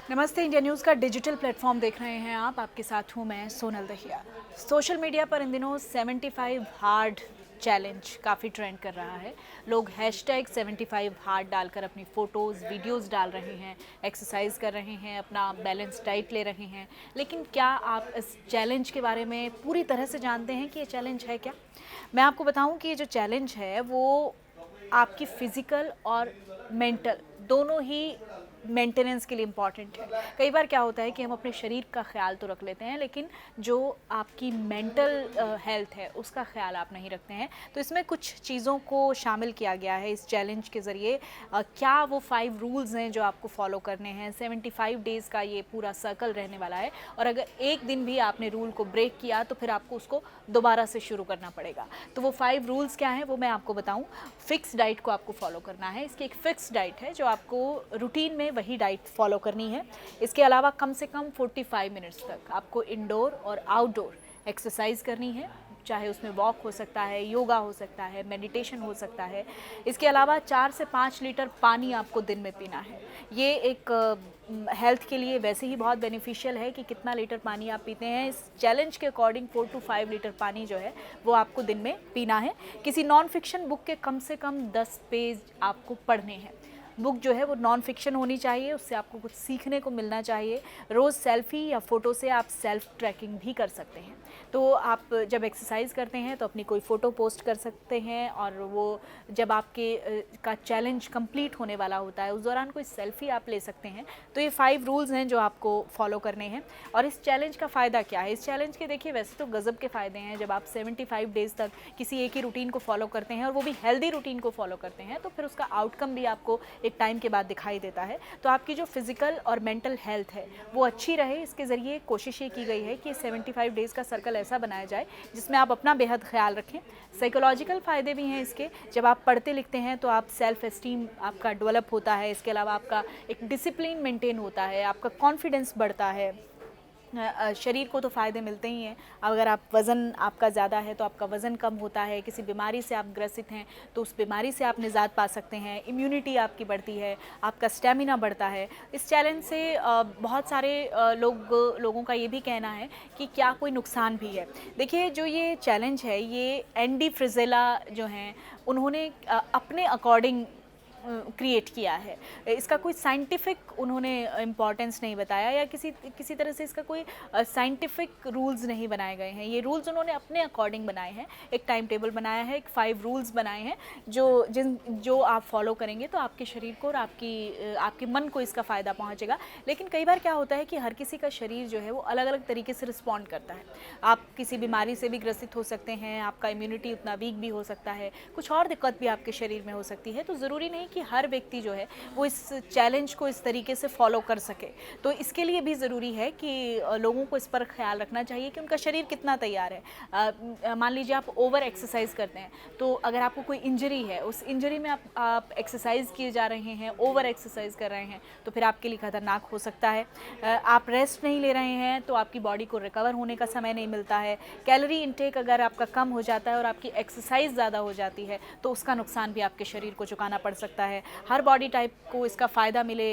नमस्ते। India news का digital platform देख रहे हैं आप। आपके साथ हूं मैं सोनल दहिया। सोशल मीडिया पर इन दिनों 75 हार्ड चैलेंज काफ़ी ट्रेंड कर रहा है। लोग हैशटैग 75 हार्ड डालकर अपनी फ़ोटोज़ वीडियोज़ डाल रहे हैं, एक्सरसाइज कर रहे हैं, अपना बैलेंस डाइट ले रहे हैं। लेकिन क्या आप इस चैलेंज के बारे में पूरी तरह से जानते हैं कि ये चैलेंज है क्या? मैं आपको बताऊं कि ये जो चैलेंज है वो आपकी फ़िज़िकल और मेंटल दोनों ही मेंटेनेंस के लिए इम्पॉर्टेंट है। कई बार क्या होता है कि हम अपने शरीर का ख्याल तो रख लेते हैं, लेकिन जो आपकी मेंटल हेल्थ है उसका ख्याल आप नहीं रखते हैं। तो इसमें कुछ चीज़ों को शामिल किया गया है इस चैलेंज के ज़रिए। क्या वो 5 रूल्स हैं जो आपको फॉलो करने हैं। 75 डेज़ का ये पूरा सर्कल रहने वाला है, और अगर एक दिन भी आपने रूल को ब्रेक किया तो फिर आपको उसको दोबारा से शुरू करना पड़ेगा। तो वो 5 रूल्स क्या हैं वो मैं आपको बताऊं। फिक्स डाइट को आपको फॉलो करना है। इसकी एक फिक्स डाइट है जो आपको रूटीन में वही डाइट फॉलो करनी है। इसके अलावा कम से कम 45 मिनट्स तक आपको इंडोर और आउटडोर एक्सरसाइज करनी है, चाहे उसमें वॉक हो सकता है, योगा हो सकता है, मेडिटेशन हो सकता है। इसके अलावा 4 से 5 लीटर पानी आपको दिन में पीना है। ये एक हेल्थ के लिए वैसे ही बहुत बेनिफिशियल है कि कितना लीटर पानी आप पीते हैं। इस चैलेंज के अकॉर्डिंग 4 to 5 लीटर पानी जो है वो आपको दिन में पीना है। किसी नॉन फिक्शन बुक के कम से कम 10 पेज आपको पढ़ने हैं। बुक जो है वो नॉन फिक्शन होनी चाहिए, उससे आपको कुछ सीखने को मिलना चाहिए। रोज़ सेल्फ़ी या फ़ोटो से आप सेल्फ़ ट्रैकिंग भी कर सकते हैं। तो आप जब एक्सरसाइज करते हैं तो अपनी कोई फ़ोटो पोस्ट कर सकते हैं, और वो जब आपके का चैलेंज कंप्लीट होने वाला होता है उस दौरान कोई सेल्फ़ी आप ले सकते हैं। तो ये 5 रूल्स हैं जो आपको फॉलो करने हैं। और इस चैलेंज का फ़ायदा क्या है? इस चैलेंज के देखिए वैसे तो गज़ब के फ़ायदे हैं। जब आप 75 डेज़ तक किसी एक ही रूटीन को फॉलो करते हैं, और वो भी हेल्दी रूटीन को फॉलो करते हैं, तो फिर उसका आउटकम भी आपको एक टाइम के बाद दिखाई देता है। तो आपकी जो फिजिकल और मेंटल हेल्थ है वो अच्छी रहे, इसके ज़रिए कोशिश ये की गई है कि 75 डेज़ का सर्कल ऐसा बनाया जाए जिसमें आप अपना बेहद ख्याल रखें। साइकोलॉजिकल फ़ायदे भी हैं इसके। जब आप पढ़ते लिखते हैं तो आप सेल्फ एस्टीम आपका डेवलप होता है। इसके अलावा आपका एक डिसिप्लिन मेंटेन होता है, आपका कॉन्फिडेंस बढ़ता है। शरीर को तो फ़ायदे मिलते ही हैं। अगर आप वज़न आपका ज़्यादा है तो आपका वज़न कम होता है। किसी बीमारी से आप ग्रसित हैं तो उस बीमारी से आप निजात पा सकते हैं। इम्यूनिटी आपकी बढ़ती है, आपका स्टेमिना बढ़ता है। इस चैलेंज से बहुत सारे लोगों का ये भी कहना है कि क्या कोई नुकसान भी है। देखिए, जो ये चैलेंज है ये एंडी फ्रिजेला जो हैं उन्होंने अपने अकॉर्डिंग क्रिएट किया है। इसका कोई साइंटिफिक उन्होंने इम्पॉर्टेंस नहीं बताया, या किसी किसी तरह से इसका कोई साइंटिफिक रूल्स नहीं बनाए गए हैं। ये रूल्स उन्होंने अपने अकॉर्डिंग बनाए हैं। एक टाइम टेबल बनाया है, एक 5 रूल्स बनाए हैं जो आप फॉलो करेंगे तो आपके शरीर को और आपके मन को इसका फ़ायदा पहुंचेगा। लेकिन कई बार क्या होता है कि हर किसी का शरीर जो है वो अलग अलग तरीके से रिस्पॉन्ड करता है। आप किसी बीमारी से भी ग्रसित हो सकते हैं, आपका इम्यूनिटी उतना वीक भी हो सकता है, कुछ और दिक्कत भी आपके शरीर में हो सकती है। तो ज़रूरी नहीं कि हर व्यक्ति जो है वो इस चैलेंज को इस तरीके से फॉलो कर सके। तो इसके लिए भी ज़रूरी है कि लोगों को इस पर ख्याल रखना चाहिए कि उनका शरीर कितना तैयार है। मान लीजिए आप ओवर एक्सरसाइज करते हैं, तो अगर आपको कोई इंजरी है, उस इंजरी में आप एक्सरसाइज किए जा रहे हैं, ओवर एक्सरसाइज कर रहे हैं, तो फिर आपके लिए खतरनाक हो सकता है। आप रेस्ट नहीं ले रहे हैं तो आपकी बॉडी को रिकवर होने का समय नहीं मिलता है। कैलोरी इंटेक अगर आपका कम हो जाता है और आपकी एक्सरसाइज ज़्यादा हो जाती है तो उसका नुकसान भी आपके शरीर को चुकाना पड़ सकता है। हर बॉडी टाइप को इसका फ़ायदा मिले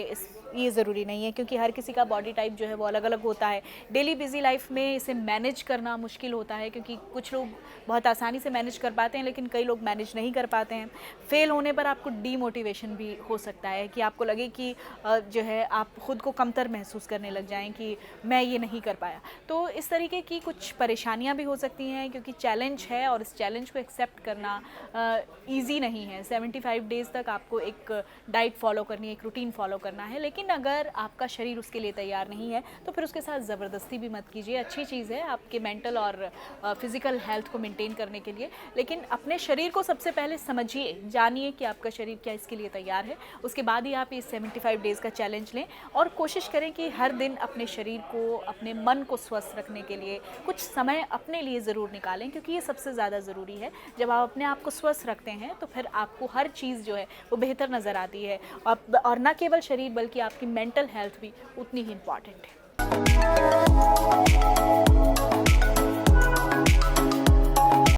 ये ज़रूरी नहीं है, क्योंकि हर किसी का बॉडी टाइप जो है वो अलग अलग होता है। डेली बिजी लाइफ में इसे मैनेज करना मुश्किल होता है, क्योंकि कुछ लोग बहुत आसानी से मैनेज कर पाते हैं लेकिन कई लोग मैनेज नहीं कर पाते हैं। फेल होने पर आपको डीमोटिवेशन भी हो सकता है कि आपको लगे कि जो है आप खुद को कमतर महसूस करने लग जाएं कि मैं ये नहीं कर पाया। तो इस तरीके की कुछ परेशानियां भी हो सकती हैं, क्योंकि चैलेंज है और इस चैलेंज को एक्सेप्ट करना ईजी नहीं है। 75 डेज़ तक आपको एक डाइट फॉलो करनी है, एक रूटीन फॉलो करना है। लेकिन अगर आपका शरीर उसके लिए तैयार नहीं है तो फिर उसके साथ ज़बरदस्ती भी मत कीजिए। अच्छी चीज़ है आपके मेंटल और फिज़िकल हेल्थ को मेंटेन करने के लिए, लेकिन अपने शरीर को सबसे पहले समझिए, जानिए कि आपका शरीर क्या इसके लिए तैयार है। उसके बाद ही आप ये 75 डेज़ का चैलेंज लें, और कोशिश करें कि हर दिन अपने शरीर को, अपने मन को स्वस्थ रखने के लिए कुछ समय अपने लिए ज़रूर निकालें, क्योंकि ये सबसे ज़्यादा ज़रूरी है। जब आप अपने आप को स्वस्थ रखते हैं तो फिर आपको हर चीज़ जो है वो बेहतर नज़र आती है, और न केवल शरीर बल्कि आपकी मेंटल हेल्थ भी उतनी ही इम्पॉर्टेंट है।